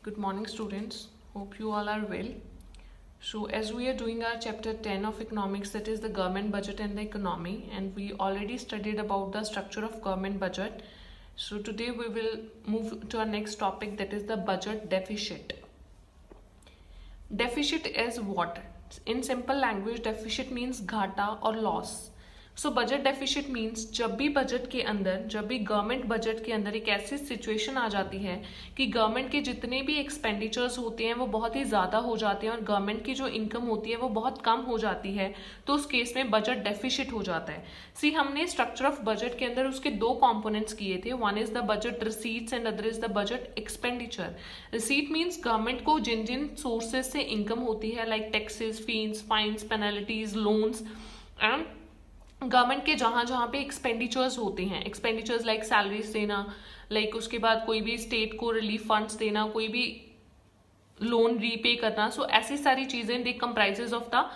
Good morning, students. Hope you all are well. So, as we are doing our chapter 10 of economics, that is the government budget and the economy, and we already studied about the structure of government budget. So, today we will move to our next topic, that is the budget deficit. Deficit is what? In simple language, deficit means घाटा और loss. So budget deficit means जब भी budget के अंदर, जब भी government budget के अंदर एक ऐसी सिचुएशन आ जाती है कि गवर्नमेंट के जितने भी एक्सपेंडिचर्स होते हैं वो बहुत ही ज़्यादा हो जाते हैं और गवर्नमेंट की जो इनकम होती है वो बहुत कम हो जाती है, तो उस केस में बजट डेफिशिट हो जाता है. सी हमने स्ट्रक्चर ऑफ बजट के अंदर उसके दो कॉम्पोनेंट्स किए थे. One is the budget receipts and other is the budget expenditure. Receipt means government को जिन जिन सोर्सेज से इनकम होती है, like taxes, fees, fines, penalties, loans, and government के जहां जहां पे एक्सपेंडिचर्स होते हैं, एक्सपेंडिचर्स लाइक सैलरीज देना, लाइक उसके बाद कोई भी स्टेट को रिलीफ फंड्स देना, कोई भी लोन रीपे करना. सो ऐसी सारी चीजें they comprises of the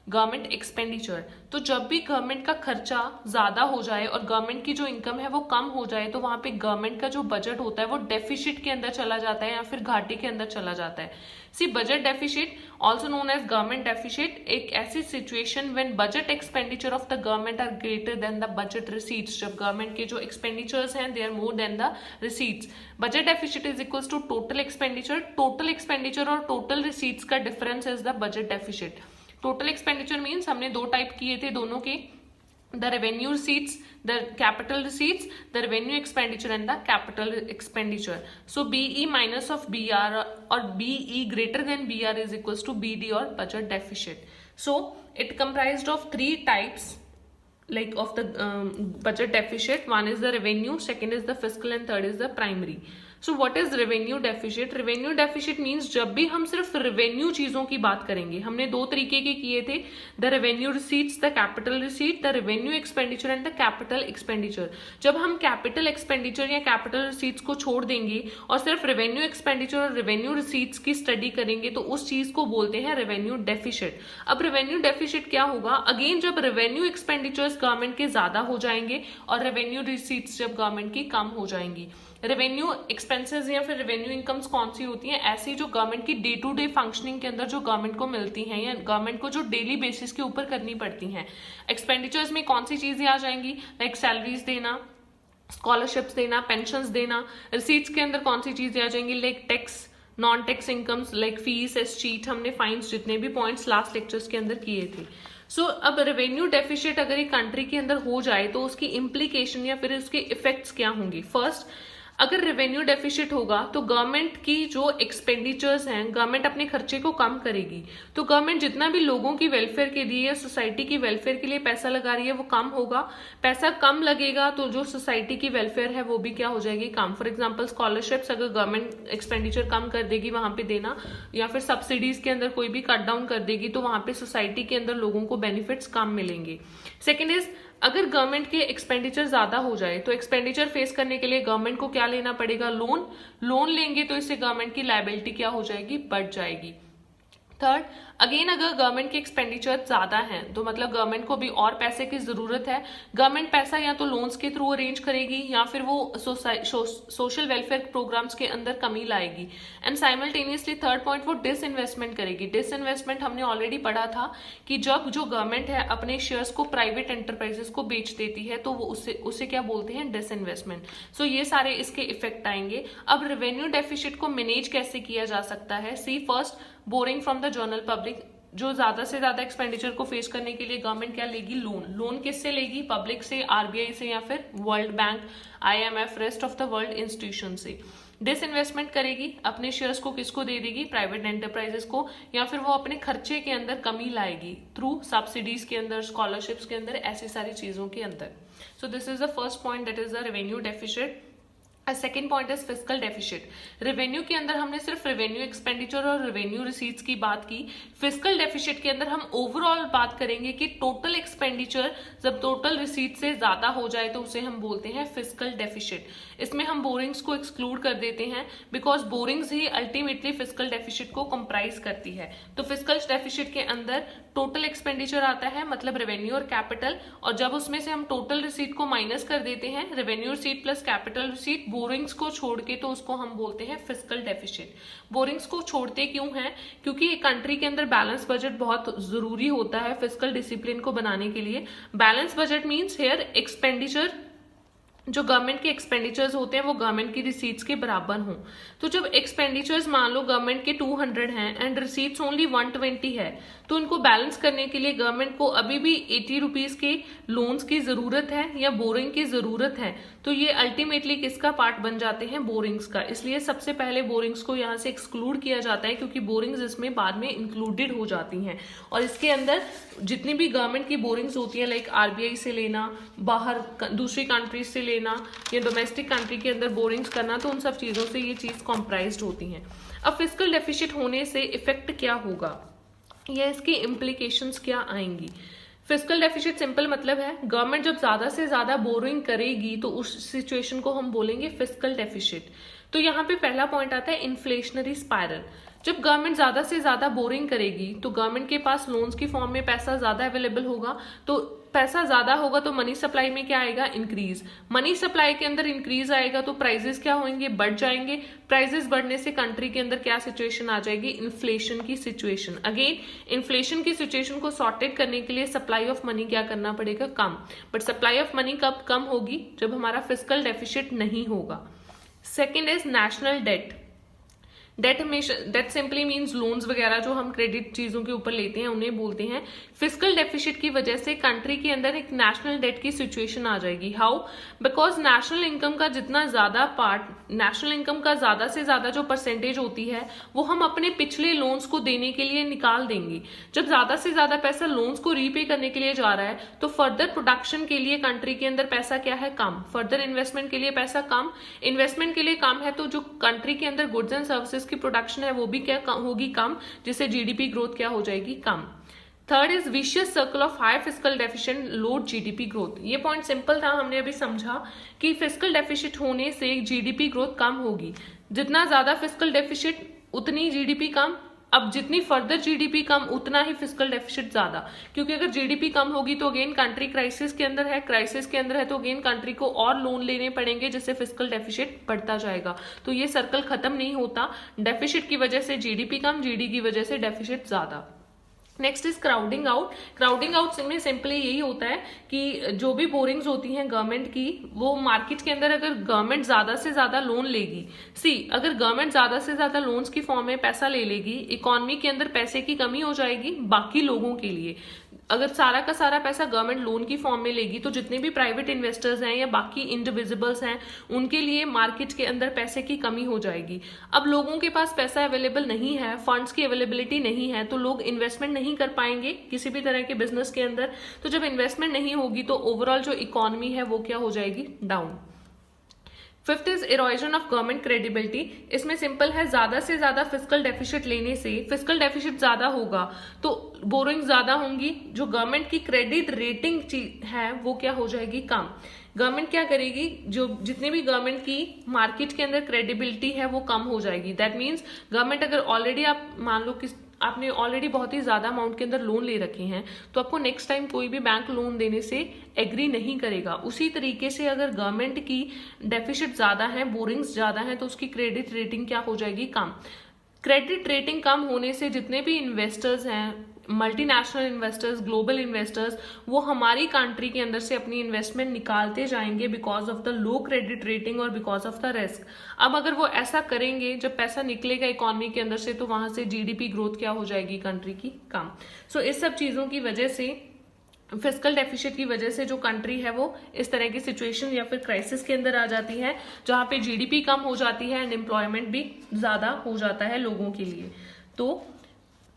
government expenditure. तो जब भी गवर्नमेंट का खर्चा ज्यादा हो जाए और गवर्नमेंट की जो इनकम है वो कम हो जाए, तो वहां पे गवर्नमेंट का जो बजट होता है वो डेफिसिट के अंदर चला जाता है या फिर घाटे के अंदर चला जाता है. C budget deficit also known as government deficit एक ऐसी situation when budget expenditure of the government are greater than the budget receipts. जब गवर्नमेंट के जो एक्सपेंडिचर्स हैं they are more than the receipts. Budget deficit is equals to total expenditure. Total expenditure और total receipts का difference is the budget deficit. Total expenditure means हमने दो type किए थे दोनों के, the revenue receipts, the capital receipts, the revenue expenditure and the capital expenditure. So BE minus of B R और BE greater than B R is equals to BD और budget deficit. So it comprised of three types like of the budget deficit. One is the revenue, second is the fiscal and third is the primary. So what is revenue deficit? Revenue deficit means जब भी हम सिर्फ revenue चीजों की बात करेंगे, हमने दो तरीके के किए थे, the revenue receipts, the capital receipt, the revenue expenditure and the capital expenditure. जब हम capital expenditure या capital receipts को छोड़ देंगे और सिर्फ revenue expenditure और revenue receipts की स्टडी करेंगे तो उस चीज को बोलते हैं revenue deficit. अब revenue deficit क्या होगा? अगेन जब revenue expenditures गवर्नमेंट के ज्यादा हो जाएंगे और रेवेन्यू रिसीट्स जब गवर्नमेंट की कम हो जाएंगी. रेवेन्यू एक्सपेंसेस या फिर रेवेन्यू इनकम्स कौन सी होती हैं? ऐसी जो गवर्नमेंट की डे टू डे फंक्शनिंग के अंदर जो गवर्नमेंट को मिलती हैं या गवर्नमेंट को जो डेली बेसिस के ऊपर करनी पड़ती हैं. एक्सपेंडिचर्स में कौन सी चीजें आ जाएंगी? लाइक सैलरीज देना, स्कॉलरशिप्स देना, पेंशन देना. रिसीट्स के अंदर कौन सी चीजें आ जाएंगी? Like tax, non tax incomes like fees, escheat, हमने फाइन्स, जितने भी पॉइंट्स लास्ट लेक्चर्स के अंदर किए थे. सो अब रेवेन्यू डेफिसिट अगर एक कंट्री के अंदर हो जाए तो उसकी इम्प्लीकेशन या फिर उसके इफेक्ट्स क्या होंगे? फर्स्ट, अगर रेवेन्यू डेफिसिट होगा तो गवर्नमेंट की जो एक्सपेंडिचर्स हैं, गवर्नमेंट अपने खर्चे को कम करेगी. तो गवर्नमेंट जितना भी लोगों की वेलफेयर के लिए या सोसाइटी की वेलफेयर के लिए पैसा लगा रही है वो कम होगा. पैसा कम लगेगा तो जो सोसाइटी की वेलफेयर है वो भी क्या हो जाएगी? कम. फॉर एग्जाम्पल स्कॉलरशिप्स अगर गवर्नमेंट एक्सपेंडिचर कम कर देगी वहां पे देना, या फिर सब्सिडीज के अंदर कोई भी कट डाउन कर देगी तो वहां पे सोसाइटी के अंदर लोगों को बेनिफिट्स कम मिलेंगे. सेकेंड इज, अगर गवर्नमेंट के एक्सपेंडिचर ज्यादा हो जाए तो एक्सपेंडिचर फेस करने के लिए गवर्नमेंट को क्या लेना पड़ेगा? लोन लेंगे तो इससे गवर्नमेंट की लायबिलिटी क्या हो जाएगी? बढ़ जाएगी. थर्ड, अगेन अगर गवर्नमेंट के एक्सपेंडिचर ज्यादा हैं तो मतलब गवर्नमेंट को भी और पैसे की जरूरत है. गवर्नमेंट पैसा या तो लोन्स के थ्रू अरेंज करेगी या फिर वो सोशल वेलफेयर प्रोग्राम्स के अंदर कमी लाएगी. एंड साइमल्टेनियसली थर्ड पॉइंट, वो डिसइन्वेस्टमेंट करेगी. डिसइन्वेस्टमेंट हमने ऑलरेडी पढ़ा था कि जब जो गवर्नमेंट है अपने शेयर्स को प्राइवेट एंटरप्राइजेस को बेच देती है तो वो उसे क्या बोलते हैं? डिसइन्वेस्टमेंट. सो ये सारे इसके इफेक्ट आएंगे. अब रेवेन्यू डेफिसिट को मैनेज कैसे किया जा सकता है? C first, borrowing from the general public. जो ज्यादा से ज्यादा एक्सपेंडिचर को फेस करने के लिए गवर्नमेंट क्या लेगी? लोन किससे लेगी? पब्लिक से, आरबीआई से या फिर world bank, IMF, rest of the world institution से. डिसइन्वेस्टमेंट करेगी, अपने शेयर्स को किसको दे देगी? प्राइवेट एंटरप्राइजेस को, या फिर वो अपने खर्चे के अंदर कमी लाएगी थ्रू सब्सिडीज के अंदर, स्कॉलरशिप्स के अंदर, ऐसी सारी चीजों के अंदर. So this is the first point, that is the revenue deficit. Second point is fiscal deficit. Revenue के अंदर हमने सिर्फ रेवेन्यू एक्सपेंडिचर और रेवेन्यू रिसीट्स की बात की. फिस्कल डेफिसिट के अंदर हम ओवरऑल बात करेंगे कि टोटल एक्सपेंडिचर जब टोटल रिसीट से ज्यादा हो जाए तो उसे हम बोलते हैं फिस्कल डेफिसिट. इसमें हम बोरिंग्स को एक्सक्लूड कर देते हैं because borings he ultimately fiscal deficit को कंप्राइज करती है. तो फिस्कल डेफिसिट के अंदर टोटल एक्सपेंडिचर आता है, मतलब रेवेन्यू और कैपिटल, और जब उसमें से हम टोटल रिसीट को माइनस कर देते हैं, revenue receipt plus capital receipt borings को छोड़ के, तो उसको हम बोलते हैं फिस्कल डेफिसिट। बोरिंग्स को छोड़ते क्यों हैं? क्योंकि एक कंट्री के अंदर बैलेंस बजट बहुत जरूरी होता है फिस्कल डिसिप्लिन को बनाने के लिए। Balance budget means here expenditure, जो गवर्नमेंट के एक्सपेंडिचर्स होते हैं वो गवर्नमेंट की रिसीट्स के बराबर हों। तो जब एक्सपेंडिचर्स मान लो गवर्नमेंट के 200 हैं एंड रिसीट्स ओनली 120 है, तो उनको बैलेंस करने के लिए गवर्नमेंट को अभी भी 80 रुपीज के लोन्स की जरूरत है या बोरिंग की जरूरत है। तो ये अल्टीमेटली किसका पार्ट बन जाते हैं? बोरिंग्स का। इसलिए सबसे पहले बोरिंग्स को यहाँ से एक्सक्लूड किया जाता है, क्योंकि बोरिंग्स इसमें बाद में इंक्लूडेड हो जाती हैं। और इसके अंदर जितनी भी गवर्नमेंट की बोरिंग्स होती है, लाइक आरबीआई से लेना, बाहर दूसरी कंट्रीज से लेना या डोमेस्टिक कंट्री के अंदर बोरिंग्स करना, तो उन सब चीजों से ये चीज कॉम्प्राइज्ड होती हैं। अब फिस्कल डेफिसिट होने से इफेक्ट क्या होगा या इसकी इम्प्लीकेशंस क्या आएंगी? फिस्कल डेफिसिट सिंपल मतलब है गवर्नमेंट जब ज्यादा से ज्यादा बोरिंग करेगी तो उस सिचुएशन को हम बोलेंगे फिस्कल डेफिसिट। तो यहाँ पे पहला पॉइंट आता है इन्फ्लेशनरी स्पाइरल। जब गवर्नमेंट ज्यादा से ज्यादा बोरिंग करेगी तो गवर्नमेंट के पास लोन्स की फॉर्म में पैसा ज्यादा अवेलेबल होगा, तो पैसा ज्यादा होगा तो मनी सप्लाई में क्या आएगा? इंक्रीज। मनी सप्लाई के अंदर इंक्रीज आएगा तो प्राइजेस क्या होंगे? बढ़ जाएंगे। प्राइजेस बढ़ने से कंट्री के अंदर क्या सिचुएशन आ जाएगी? इन्फ्लेशन की सिचुएशन। अगेन इन्फ्लेशन की सिचुएशन को सॉर्टेड करने के लिए सप्लाई ऑफ मनी क्या करना पड़ेगा? कम। बट सप्लाई ऑफ मनी कब कम होगी? जब हमारा फिस्कल डेफिसिट नहीं होगा। Second is national debt. Debt simply means loans वगैरह जो हम क्रेडिट चीजों के ऊपर लेते हैं उन्हें बोलते हैं। फिस्कल डेफिसिट की वजह से कंट्री के अंदर एक नेशनल डेट की सिचुएशन आ जाएगी। हाउ? बिकॉज नेशनल इनकम का जितना ज्यादा पार्ट, नेशनल इनकम का ज्यादा से ज्यादा जो परसेंटेज होती है वो हम अपने पिछले लोन्स को देने के लिए निकाल देंगे। जब ज्यादा से ज्यादा पैसा लोन्स को रीपे करने के लिए जा रहा है तो फर्दर प्रोडक्शन के लिए कंट्री के अंदर पैसा क्या है? कम। फर्दर इन्वेस्टमेंट के लिए पैसा कम। इन्वेस्टमेंट के लिए कम है तो जो कंट्री के अंदर गुड्स एंड सर्विसेज की प्रोडक्शन है वो भी क्या होगी? कम, जिससे जीडीपी ग्रोथ क्या हो जाएगी? कम। Third is vicious circle of high fiscal deficit low GDP growth. ये पॉइंट सिंपल था, हमने अभी समझा कि फिस्कल डेफिसिट होने से जीडीपी ग्रोथ कम होगी। जितना ज्यादा फिस्कल डेफिसिट उतनी जीडीपी कम। अब जितनी फर्दर जीडीपी कम उतना ही फिस्कल डेफिसिट ज्यादा, क्योंकि अगर जीडीपी कम होगी तो अगेन कंट्री क्राइसिस के अंदर है, क्राइसिस के अंदर है तो अगेन कंट्री को और लोन लेने पड़ेंगे जिससे फिस्कल डेफिसिट बढ़ता जाएगा। तो ये सर्कल खत्म नहीं होता। डेफिसिट की वजह से जीडीपी कम, जीडी की वजह से डेफिसिट ज्यादा। Next is crowding out. Crowding out में सिंपली यही होता है कि जो भी बोरिंग्स होती हैं गवर्नमेंट की, वो मार्केट के अंदर अगर गवर्नमेंट ज्यादा से ज्यादा लोन लेगी, अगर गवर्नमेंट ज्यादा से ज्यादा लोन्स की फॉर्म में पैसा ले लेगी, इकोनॉमी के अंदर पैसे की कमी हो जाएगी बाकी लोगों के लिए। अगर सारा का सारा पैसा गवर्नमेंट लोन की फॉर्म में लेगी तो जितने भी प्राइवेट इन्वेस्टर्स हैं या बाकी इंडिविजिबल्स हैं उनके लिए मार्केट के अंदर पैसे की कमी हो जाएगी। अब लोगों के पास पैसा अवेलेबल नहीं है, फंड्स की अवेलेबिलिटी नहीं है, तो लोग इन्वेस्टमेंट नहीं कर पाएंगे किसी भी तरह के बिजनेस के अंदर। तो जब इन्वेस्टमेंट नहीं होगी तो ओवरऑल जो इकोनॉमी है वो क्या हो जाएगी? Down. Fifth is erosion of government credibility. इसमें सिंपल है, ज्यादा से ज्यादा फिस्कल डेफिसिट लेने से, फिस्कल डेफिसिट ज्यादा होगा तो बोरिंग ज्यादा होंगी, जो गवर्नमेंट की क्रेडिट रेटिंग है वो क्या हो जाएगी? कम। गवर्नमेंट क्या करेगी? जो जितनी भी गवर्नमेंट की मार्केट के अंदर क्रेडिबिलिटी है वो कम हो जाएगी। दैट मीन्स गवर्नमेंट अगर ऑलरेडी आप मान लो कि आपने ऑलरेडी बहुत ही ज्यादा अमाउंट के अंदर लोन ले रखे हैं तो आपको नेक्स्ट टाइम कोई भी बैंक लोन देने से एग्री नहीं करेगा। उसी तरीके से अगर गवर्नमेंट की डेफिसिट ज्यादा है, बोरिंग्स ज्यादा है, तो उसकी क्रेडिट रेटिंग क्या हो जाएगी? कम। क्रेडिट रेटिंग कम होने से जितने भी इन्वेस्टर्स हैं, मल्टीनेशनल इन्वेस्टर्स, ग्लोबल इन्वेस्टर्स, वो हमारी कंट्री के अंदर से अपनी इन्वेस्टमेंट निकालते जाएंगे because of the low credit rating और बिकॉज ऑफ द रिस्क। अब अगर वो ऐसा करेंगे, जब पैसा निकलेगा इकोनॉमी के अंदर से तो वहां से जीडीपी ग्रोथ क्या हो जाएगी कंट्री की? कम। सो इस सब चीजों की वजह से, फिस्कल डेफिसिट की वजह से जो कंट्री है वो इस तरह की सिचुएशन या फिर क्राइसिस के अंदर आ जाती है जहां पे जीडीपी कम हो जाती है एंड एम्प्लॉयमेंट भी ज्यादा हो जाता है लोगों के लिए। तो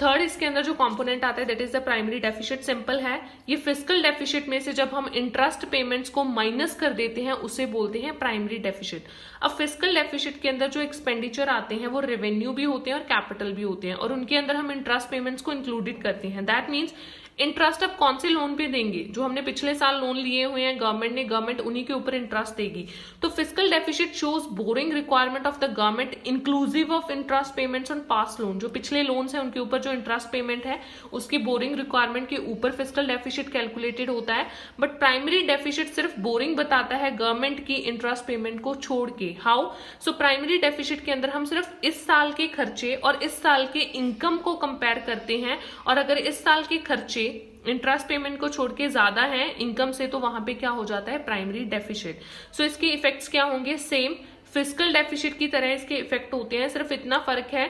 थर्ड इसके अंदर जो कंपोनेंट आता है that is the primary deficit. Simple है, ये फिस्कल डेफिसिट में से जब हम इंटरेस्ट पेमेंट्स को माइनस कर देते हैं उसे बोलते हैं प्राइमरी डेफिसिट। अब फिस्कल डेफिसिट के अंदर जो एक्सपेंडिचर आते हैं वो रेवेन्यू भी होते हैं और कैपिटल भी होते हैं, और उनके अंदर हम इंटरेस्ट पेमेंट्स को इंक्लूडेड करते हैं। दैट मीन्स इंटरेस्ट अब कौन से लोन पे देंगे? जो हमने पिछले साल लोन लिए हुए हैं गवर्नमेंट उन्हीं के ऊपर इंटरेस्ट देगी। तो fiscal deficit shows boring requirement of the government inclusive of interest payments on past loan. जो पिछले लोन्स हैं उनके ऊपर जो इंटरेस्ट पेमेंट है उसकी बोरिंग रिक्वायरमेंट के ऊपर फिस्कल डेफिसिट कैलकुलेटेड होता है। बट प्राइमरी डेफिसिट सिर्फ बोरिंग बताता है गवर्नमेंट की इंटरेस्ट पेमेंट को छोड़ के। हाउ? सो प्राइमरी डेफिसिट के अंदर हम सिर्फ इस साल के खर्चे और इस साल के इनकम को कंपेयर करते हैं, और अगर इस साल के खर्चे इंटरेस्ट पेमेंट को छोड़ के ज्यादा है इनकम से, तो वहां पे क्या हो जाता है? Primary deficit. सो इसके इफेक्ट्स क्या होंगे? सेम फिस्कल डेफिसिट की तरह इसके इफेक्ट होते हैं, सिर्फ इतना फर्क है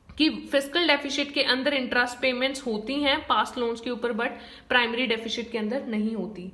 कि फिस्कल डेफिसिट के अंदर इंटरेस्ट पेमेंट्स होती हैं पास्ट लोन्स के ऊपर, बट प्राइमरी डेफिसिट के अंदर नहीं होती।